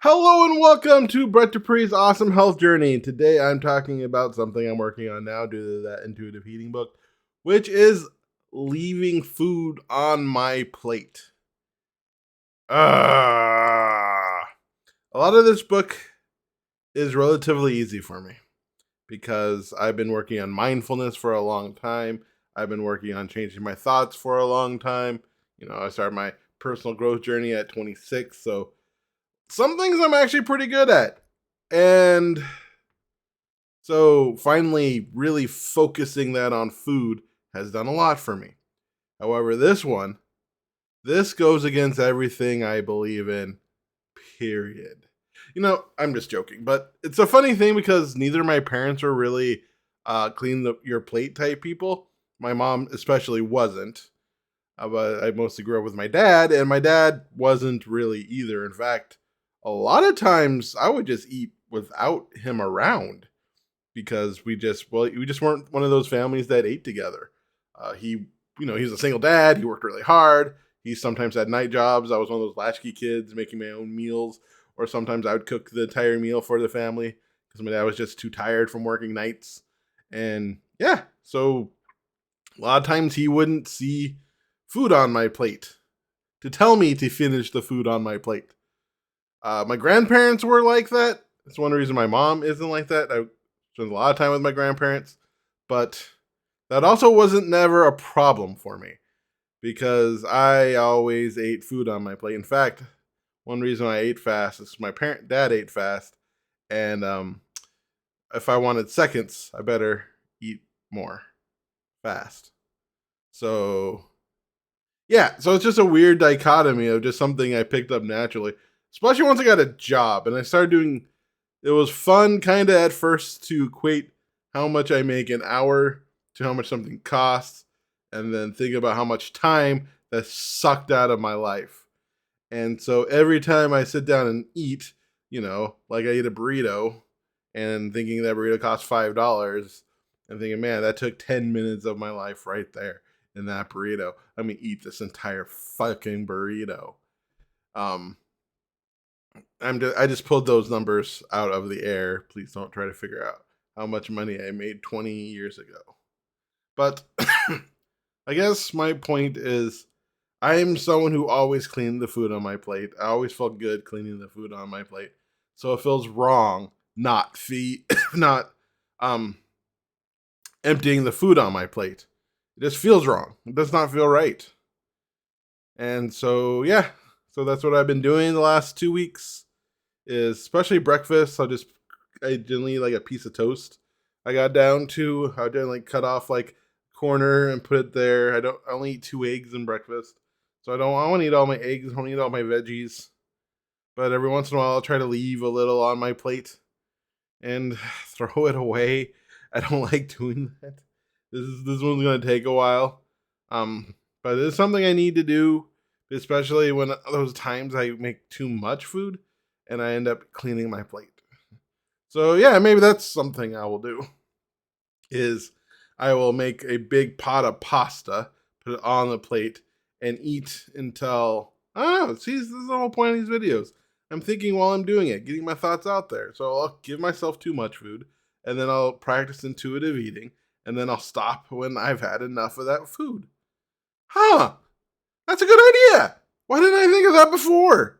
Hello and welcome to Brett Dupree's Awesome Health Journey. Today I'm talking about something I'm working on now due to that intuitive eating book, which is leaving food on my plate. Ah, a lot of this book is relatively easy for me because I've been working on mindfulness for a long time. I've been working on changing my thoughts for a long time. I started my personal growth journey at 26, so some things I'm actually pretty good at. And so finally, really focusing that on food has done a lot for me. However, this goes against everything I believe in, period. I'm just joking, but it's a funny thing because neither of my parents were really your plate type people. My mom, especially, wasn't. But I mostly grew up with my dad, and my dad wasn't really either. In fact, a lot of times I would just eat without him around because we just weren't one of those families that ate together. He's a single dad. He worked really hard. He sometimes had night jobs. I was one of those latchkey kids making my own meals, or sometimes I would cook the entire meal for the family because my dad was just too tired from working nights. And yeah, so a lot of times he wouldn't see food on my plate to tell me to finish the food on my plate. My grandparents were like that. That's one reason my mom isn't like that. I spent a lot of time with my grandparents, but that also wasn't never a problem for me because I always ate food on my plate. In fact, one reason I ate fast is my dad ate fast, and if I wanted seconds, I better eat more fast. So yeah, so it's just a weird dichotomy of just something I picked up naturally, especially once I got a job and I started doing. It was fun, kind of at first, to equate how much I make an hour to how much something costs, and then think about how much time that's sucked out of my life. And so every time I sit down and eat, like I eat a burrito, and thinking that burrito costs $5, and thinking, man, that took 10 minutes of my life right there in that burrito. I'm gonna eat this entire fucking burrito. Um, I just pulled those numbers out of the air. Please don't try to figure out how much money I made 20 years ago. But I guess my point is I am someone who always cleaned the food on my plate. I always felt good cleaning the food on my plate. So it feels wrong not um emptying the food on my plate. It just feels wrong. It does not feel right. And so yeah, so that's what I've been doing the last 2 weeks. Is especially breakfast. I didn't eat like a piece of toast. I didn't like cut off like corner and put it there. I only eat 2 eggs in breakfast. So I want to eat all my eggs, I want to eat all my veggies. But every once in a while I'll try to leave a little on my plate and throw it away. I don't like doing that. This one's gonna take a while. But it's something I need to do, especially when those times I make too much food and I end up cleaning my plate. So yeah, maybe that's something I will do. Is I will make a big pot of pasta, put it on the plate, and eat until I don't know. See, this is the whole point of these videos. I'm thinking while I'm doing it, getting my thoughts out there. So I'll give myself too much food, and then I'll practice intuitive eating, and then I'll stop when I've had enough of that food. Huh? That's a good idea. Why didn't I think of that before?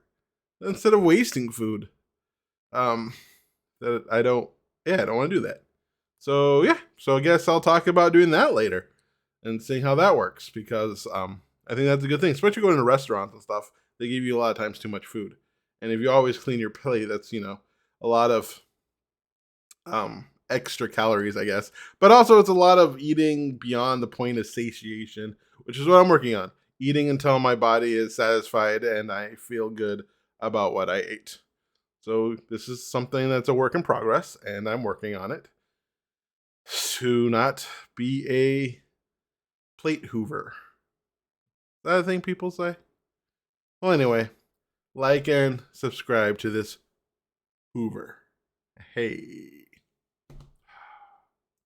Instead of wasting food. Um, that I don't. Yeah, I don't want to do that. So yeah, so I guess I'll talk about doing that later and seeing how that works because I think that's a good thing, especially going to restaurants and stuff. They give you a lot of times too much food, and if you always clean your plate, that's a lot of extra calories, I guess. But also, it's a lot of eating beyond the point of satiation, which is what I'm working on. Eating until my body is satisfied and I feel good about what I ate. So this is something that's a work in progress, and I'm working on it to not be a plate hoover. Is that a thing people say? Well, anyway, like and subscribe to this Hoover. Hey.